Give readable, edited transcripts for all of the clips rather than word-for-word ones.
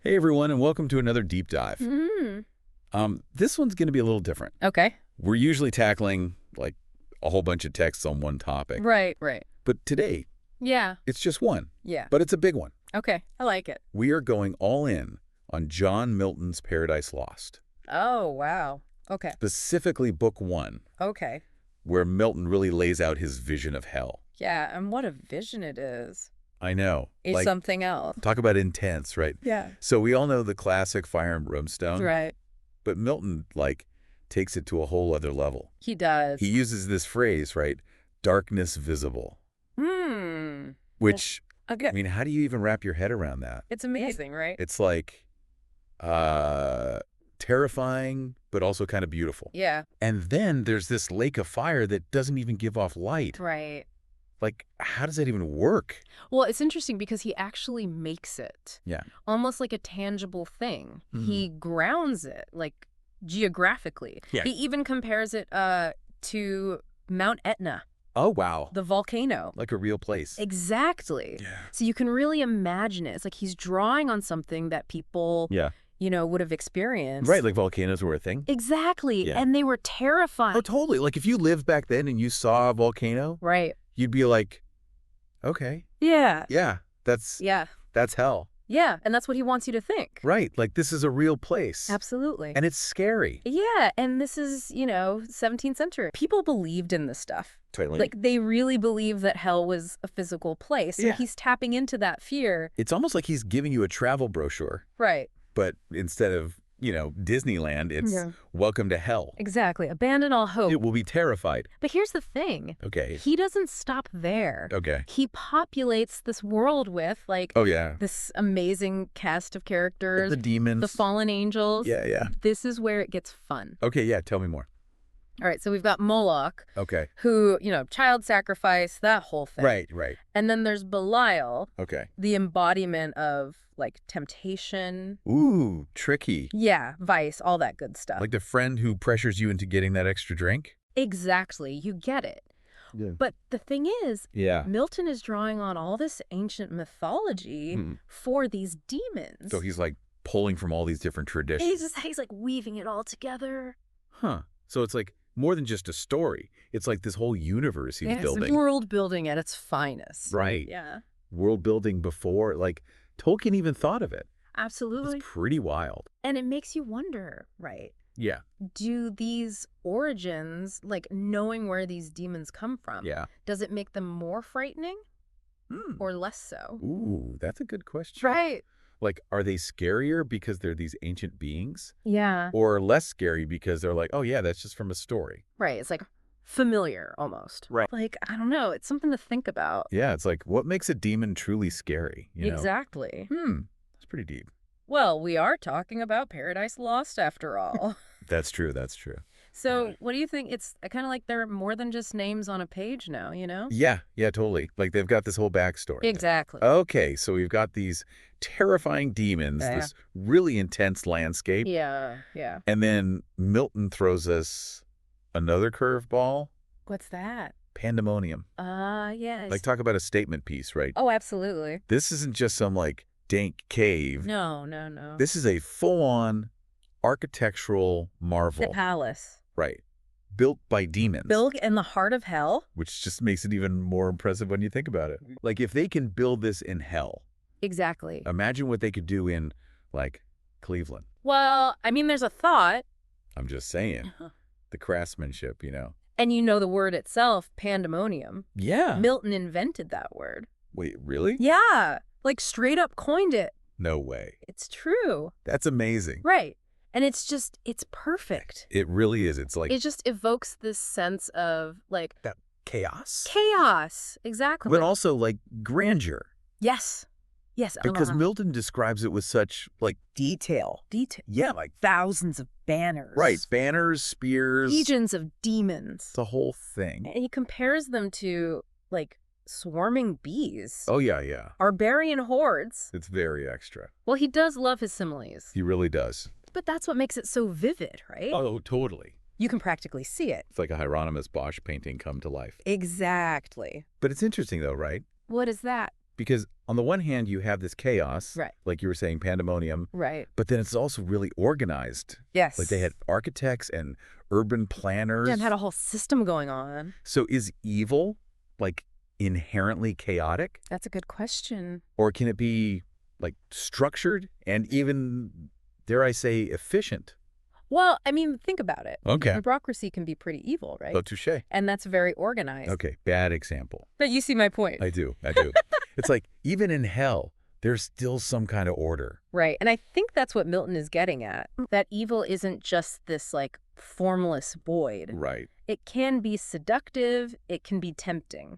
Hey everyone, and welcome to another deep dive. This one's going to be a little different. Okay. We're usually tackling like a whole bunch of texts on one topic. Right. But today, Yeah. it's just one. Yeah. But it's a big one. Okay. I like it. We are going all in on John Milton's Paradise Lost. Oh, wow. Okay. Specifically book 1, Okay. where Milton really lays out his vision of hell. Yeah. And what a vision it is. I know. It's something else. Talk about intense, right? Yeah. So we all know the classic fire and brimstone. Right. But Milton, takes it to a whole other level. He does. He uses this phrase, right? Darkness visible. Which, Okay. I mean, how do you even wrap your head around that? It's amazing, right? It's like terrifying, but also kind of beautiful. Yeah. And then there's this lake of fire that doesn't even give off light. Right. Like, how does that even work? Well, it's interesting because he actually makes it. Yeah. Almost like a tangible thing. Mhm. He grounds it, like, geographically. Yeah. He even compares it to Mount Etna, Oh, wow. the volcano. Like a real place. Exactly. Yeah. So you can really imagine it. It's like he's drawing on something that people, Yeah. would have experienced. Right, like volcanoes were a thing. Exactly. Yeah. And they were terrifying. Oh, totally. Like, if you lived back then and you saw a volcano, Right. you'd be like, okay, Yeah. yeah, that's Yeah. hell. Yeah. And that's what he wants you to think. Right, like this is a real place. Absolutely. And it's scary. Yeah. And this is, 17th century. People believed in this stuff. Totally. Like, they really believed that hell was a physical place. So Yeah. he's tapping into that fear. It's almost like he's giving you a travel brochure, Right. but instead of, Disneyland, it's Yeah. welcome to hell. Exactly. Abandon all hope. It will be terrified. But here's the thing. Okay. He doesn't stop there. Okay. He populates this world with, Oh, yeah. this amazing cast of characters, The demons. the fallen angels. Yeah. This is where it gets fun. Okay, yeah, tell me more. All right, so we've got Moloch, Okay. who, child sacrifice, that whole thing. Right. And then there's Belial, Okay. the embodiment of, temptation. Ooh, tricky. Yeah, vice, all that good stuff. Like the friend who pressures you into getting that extra drink? Exactly, you get it. Yeah. But the thing is, Yeah. Milton is drawing on all this ancient mythology for these demons. So he's pulling from all these different traditions. He's like weaving it all together. Huh. So it's more than just a story. It's like this whole universe he's It's building. world building at its finest. Right. Yeah. World building before, Tolkien even thought of it. Absolutely. It's pretty wild. And it makes you wonder, right? Yeah. Do these origins, knowing where these demons come from, Yeah. does it make them more frightening or less so? Ooh, that's a good question. Right. Are they scarier because they're these ancient beings? Yeah. Or less scary because they're oh, yeah, that's just from a story? Right. It's familiar almost. Right. I don't know. It's something to think about. Yeah, it's what makes a demon truly scary? Exactly. That's pretty deep. Well, we are talking about Paradise Lost after all. That's true. So what do you think? It's kind of like they're more than just names on a page now, Yeah, totally. They've got this whole backstory. Exactly. Okay, so we've got these terrifying demons, Yeah. this really intense landscape. Yeah. And then Milton throws us another curveball. What's that? Pandemonium. Yes. Talk about a statement piece, right? Oh, absolutely. This isn't just some dank cave. No. This is a full-on architectural marvel. The palace. Right. Built by demons. Built in the heart of hell. Which just makes it even more impressive when you think about it. If they can build this in hell, Exactly. imagine what they could do in, Cleveland. Well, I mean, there's a thought. I'm just saying. The craftsmanship, And the word itself, pandemonium. Yeah. Milton invented that word. Wait, really? Yeah. Straight up coined it. No way. It's true. That's amazing. Right. And it's perfect. It really is. It's It just evokes this sense of, that chaos. chaos. Exactly. But also, grandeur. Yes. Because Milton describes it with such, detail. yeah, Thousands of banners. right, banners, spears. Legions of demons. The whole thing. And he compares them to, swarming bees. Oh, yeah. Barbarian hordes. It's very extra. Well, he does love his similes. He really does. But that's what makes it so vivid, right? Oh, totally. You can practically see it. It's like a Hieronymus Bosch painting come to life. Exactly. But it's interesting, though, right? What is that? Because on the one hand, you have this chaos, Right. like you were saying, pandemonium, Right. but then it's also really organized. Yes. Like they had architects and urban planners. Yeah, and had a whole system going on. So is evil, like, inherently chaotic? That's a good question. Or can it be, like, structured and even, dare I say, efficient? Well, I mean, think about it. Okay. Bureaucracy can be pretty evil, right? Oh, touche. And that's very organized. Okay, bad example. But you see my point. I do. It's like, even in hell, there's still some kind of order. Right. And I think that's what Milton is getting at. That evil isn't just this, like, formless void. Right. It can be seductive. It can be tempting.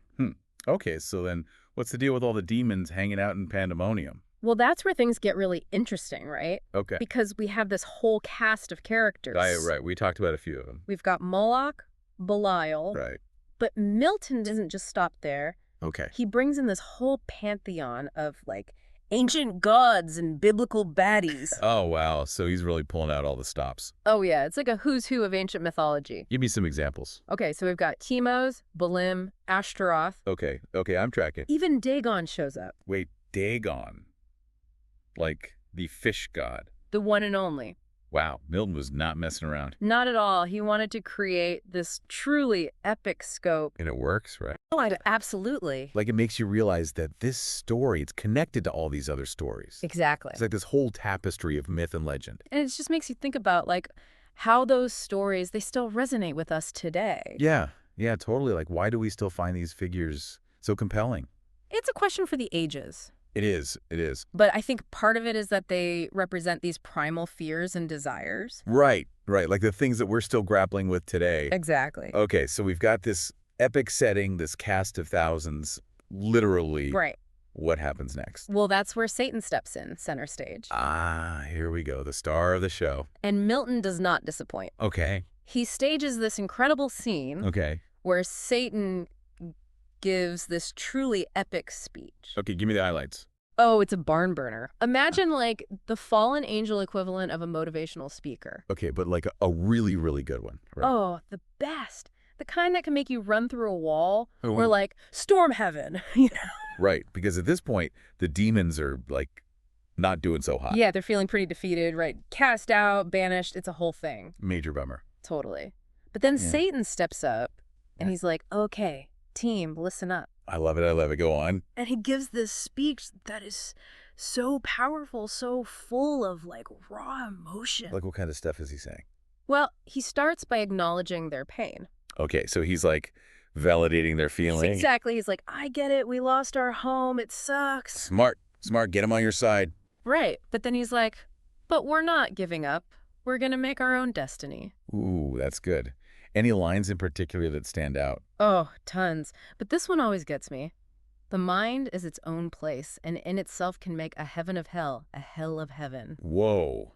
Okay, so then what's the deal with all the demons hanging out in pandemonium? Well, that's where things get really interesting, right? Okay. Because we have this whole cast of characters. Right. We talked about a few of them. We've got Moloch, Belial. Right. But Milton doesn't just stop there. Okay. He brings in this whole pantheon of, like, ancient gods and biblical baddies. Oh, wow. So he's really pulling out all the stops. Oh, yeah. It's like a who's who of ancient mythology. Give me some examples. Okay, so we've got Chemos, Balim, Ashtaroth. Okay, I'm tracking. Even Dagon shows up. Wait, Dagon. Like the fish god. The one and only. Wow, Milton was not messing around. Not at all. He wanted to create this truly epic scope. And it works, right? Oh, absolutely. Like it makes you realize that this story, it's connected to all these other stories. Exactly. It's like this whole tapestry of myth and legend. And it just makes you think about, like, how those stories, they still resonate with us today. Yeah, totally. Like, why do we still find these figures so compelling? It's a question for the ages. It is. But I think part of it is that they represent these primal fears and desires. Right. Like the things that we're still grappling with today. Exactly. Okay, so we've got this epic setting, this cast of thousands, literally. Right. What happens next? Well, that's where Satan steps in, center stage. Ah, here we go, the star of the show. And Milton does not disappoint. Okay. He stages this incredible scene where Satan gives this truly epic speech. Okay, give me the highlights. Oh, it's a barn burner. Imagine, like, the fallen angel equivalent of a motivational speaker. Okay, but like a really, really good one. Right? Oh, the best. The kind that can make you run through a wall or, like, storm heaven, you know? Right, because at this point, the demons are, like, not doing so hot. Yeah, they're feeling pretty defeated, right? Cast out, banished, it's a whole thing. Major bummer. Totally. But then Satan steps up, and he's like, okay, team, listen up. I love it. Go on. And he gives this speech that is so powerful, so full of, like, raw emotion. Like, what kind of stuff is he saying? Well, he starts by acknowledging their pain. Okay, so he's, like, validating their feelings. Exactly. He's like, I get it. We lost our home. It sucks. Smart. Get him on your side. Right. But then he's like, but we're not giving up. We're going to make our own destiny. Ooh, that's good. Any lines in particular that stand out? Oh, tons. But this one always gets me. The mind is its own place, and in itself can make a heaven of hell, a hell of heaven. Whoa.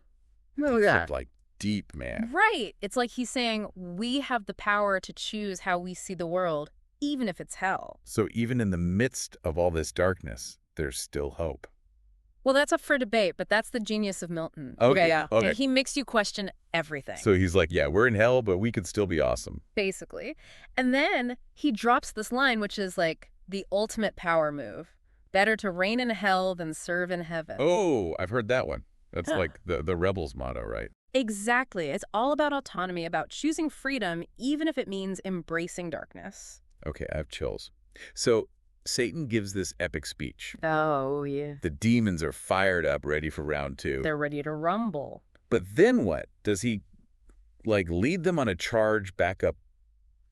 Oh, That's like deep, man. Right. It's like he's saying we have the power to choose how we see the world, even if it's hell. So even in the midst of all this darkness, there's still hope. Well, that's up for debate, but that's the genius of Milton. Okay. He makes you question everything. So he's like, yeah, we're in hell, but we could still be awesome. Basically. And then he drops this line, which is like the ultimate power move. Better to reign in hell than serve in heaven. Oh, I've heard that one. That's like the rebels motto, right? Exactly. It's all about autonomy, about choosing freedom, even if it means embracing darkness. Okay, I have chills. So Satan gives this epic speech. Oh, yeah. The demons are fired up, ready for round 2. They're ready to rumble. But then what? Does he, like, lead them on a charge back up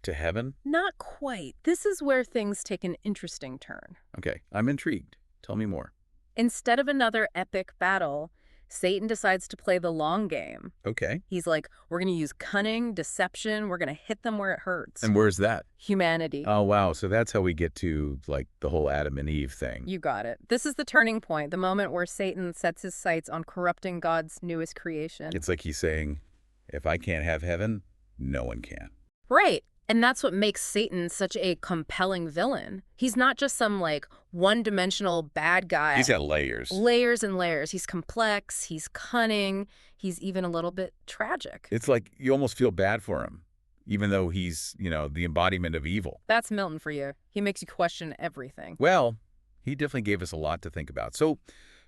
to heaven? Not quite. This is where things take an interesting turn. Okay, I'm intrigued. Tell me more. Instead of another epic battle, Satan decides to play the long game. Okay. He's like, we're going to use cunning, deception. We're going to hit them where it hurts. And where's that? Humanity. Oh, wow. So that's how we get to, like, the whole Adam and Eve thing. You got it. This is the turning point, the moment where Satan sets his sights on corrupting God's newest creation. It's like he's saying, if I can't have heaven, no one can. Right. And that's what makes Satan such a compelling villain. He's not just some, like, one-dimensional bad guy. He's got layers. Layers and layers. He's complex. He's cunning. He's even a little bit tragic. It's like you almost feel bad for him, even though he's, the embodiment of evil. That's Milton for you. He makes you question everything. Well, He definitely gave us a lot to think about. So,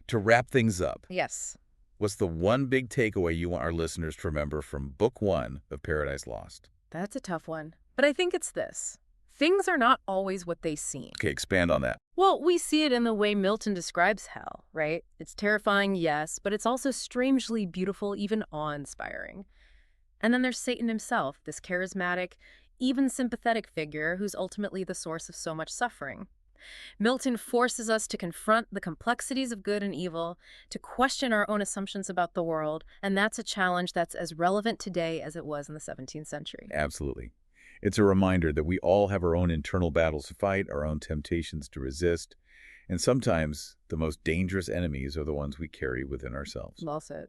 to wrap things up, Yes. what's the one big takeaway you want our listeners to remember from Book 1 of Paradise Lost? That's a tough one. But I think it's this. Things are not always what they seem. Okay, expand on that. Well, we see it in the way Milton describes hell, right? It's terrifying, yes, but it's also strangely beautiful, even awe-inspiring. And then there's Satan himself, this charismatic, even sympathetic figure who's ultimately the source of so much suffering. Milton forces us to confront the complexities of good and evil, to question our own assumptions about the world, and that's a challenge that's as relevant today as it was in the 17th century. Absolutely. It's a reminder that we all have our own internal battles to fight, our own temptations to resist, and sometimes the most dangerous enemies are the ones we carry within ourselves. Well said.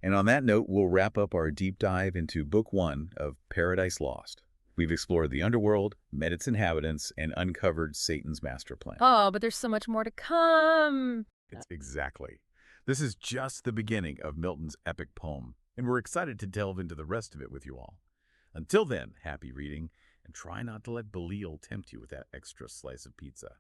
And on that note, we'll wrap up our deep dive into Book 1 of Paradise Lost. We've explored the underworld, met its inhabitants, and uncovered Satan's master plan. Oh, but there's so much more to come. Exactly. This is just the beginning of Milton's epic poem, and we're excited to delve into the rest of it with you all. Until then, happy reading, and try not to let Belial tempt you with that extra slice of pizza.